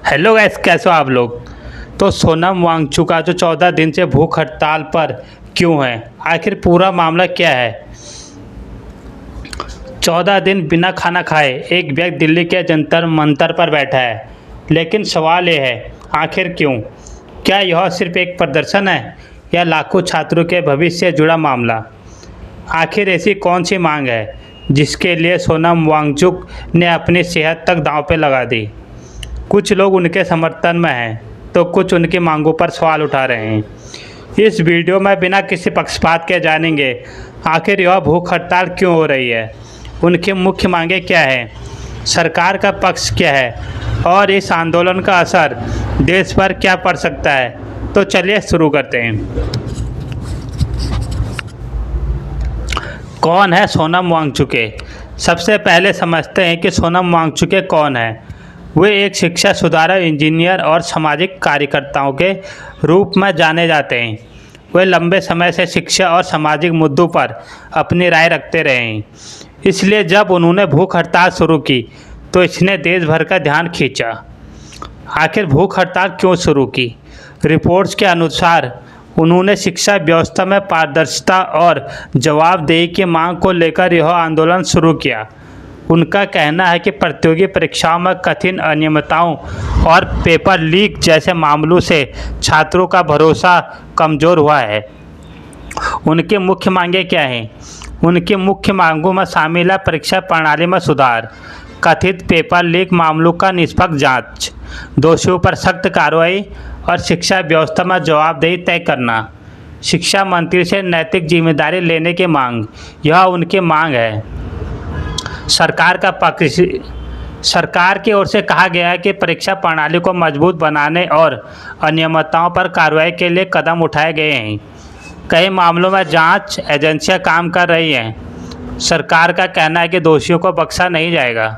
Hello guys, कैसे हो आप लोग। तो सोनम वांगचुक का जो 14 दिन से भूख हड़ताल पर क्यों है, आखिर पूरा मामला क्या है। 14 दिन बिना खाना खाए एक व्यक्ति दिल्ली के जंतर मंतर पर बैठा है, लेकिन सवाल ये है आखिर क्यों। क्या यह सिर्फ एक प्रदर्शन है या लाखों छात्रों के भविष्य से जुड़ा मामला। आखिर ऐसी कौन सी मांग है जिसके लिए सोनम वांगचुक ने अपनी सेहत तक दांव पे लगा दी। कुछ लोग उनके समर्थन में हैं तो कुछ उनकी मांगों पर सवाल उठा रहे हैं। इस वीडियो में बिना किसी पक्षपात के जानेंगे आखिर यह भूख हड़ताल क्यों हो रही है, उनकी मुख्य मांगें क्या हैं, सरकार का पक्ष क्या है और इस आंदोलन का असर देश पर क्या पड़ सकता है। तो चलिए शुरू करते हैं। कौन है सोनम वांगचुक। सबसे पहले समझते हैं कि सोनम वांगचुक कौन है। वे एक शिक्षा सुधारक, इंजीनियर और सामाजिक कार्यकर्ताओं के रूप में जाने जाते हैं। वे लंबे समय से शिक्षा और सामाजिक मुद्दों पर अपनी राय रखते रहे हैं। इसलिए जब उन्होंने भूख हड़ताल शुरू की तो इसने देश भर का ध्यान खींचा। आखिर भूख हड़ताल क्यों शुरू की। रिपोर्ट्स के अनुसार उन्होंने शिक्षा व्यवस्था में पारदर्शिता और जवाबदेही की मांग को लेकर यह आंदोलन शुरू किया। उनका कहना है कि प्रतियोगी परीक्षाओं में कठिन अनियमितताओं और पेपर लीक जैसे मामलों से छात्रों का भरोसा कमज़ोर हुआ है। उनकी मुख्य मांगें क्या हैं। उनकी मुख्य मांगों में शामिल है परीक्षा प्रणाली में सुधार, कथित पेपर लीक मामलों का निष्पक्ष जांच, दोषियों पर सख्त कार्रवाई और शिक्षा व्यवस्था में जवाबदेही तय करना। शिक्षा मंत्री से नैतिक जिम्मेदारी लेने की मांग, यह उनकी मांग है। सरकार का पक्ष। सरकार की ओर से कहा गया है कि परीक्षा प्रणाली को मजबूत बनाने और अनियमितताओं पर कार्रवाई के लिए कदम उठाए गए हैं। कई मामलों में जांच एजेंसियां काम कर रही हैं। सरकार का कहना है कि दोषियों को बख्शा नहीं जाएगा।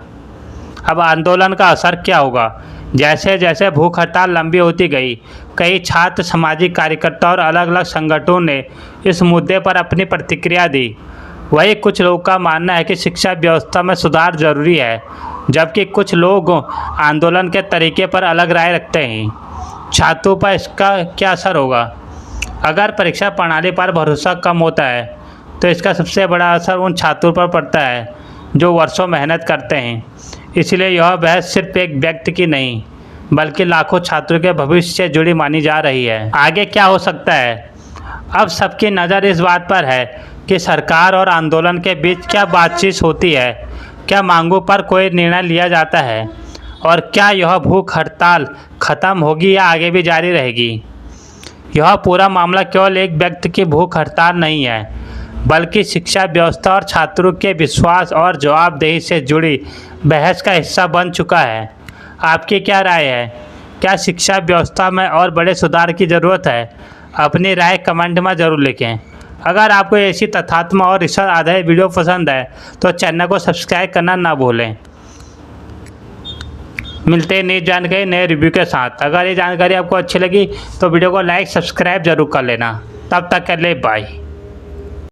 अब आंदोलन का असर क्या होगा। जैसे जैसे भूख हड़ताल लंबी होती गई, कई छात्र, सामाजिक कार्यकर्ता और अलग अलग संगठनों ने इस मुद्दे पर अपनी प्रतिक्रिया दी। वही कुछ लोगों का मानना है कि शिक्षा व्यवस्था में सुधार जरूरी है, जबकि कुछ लोग आंदोलन के तरीके पर अलग राय रखते हैं। छात्रों पर इसका क्या असर होगा। अगर परीक्षा प्रणाली पर भरोसा कम होता है तो इसका सबसे बड़ा असर उन छात्रों पर पड़ता है जो वर्षों मेहनत करते हैं। इसलिए यह बहस सिर्फ एक व्यक्ति की नहीं बल्कि लाखों छात्रों के भविष्य से जुड़ी मानी जा रही है। आगे क्या हो सकता है। अब सबकी नज़र इस बात पर है कि सरकार और आंदोलन के बीच क्या बातचीत होती है, क्या मांगों पर कोई निर्णय लिया जाता है और क्या यह भूख हड़ताल ख़त्म होगी या आगे भी जारी रहेगी। यह पूरा मामला केवल एक व्यक्ति की भूख हड़ताल नहीं है, बल्कि शिक्षा व्यवस्था और छात्रों के विश्वास और जवाबदेही से जुड़ी बहस का हिस्सा बन चुका है। आपकी क्या राय है। क्या शिक्षा व्यवस्था में और बड़े सुधार की ज़रूरत है। अपनी राय कमेंट में ज़रूर लिखें। अगर आपको ऐसी तथ्यात्मक और रिसर्च आधारित वीडियो पसंद है तो चैनल को सब्सक्राइब करना ना भूलें। मिलते हैं नई जानकारी, नए रिव्यू के साथ। अगर ये जानकारी आपको अच्छी लगी तो वीडियो को लाइक, सब्सक्राइब जरूर कर लेना। तब तक के लिए बाय।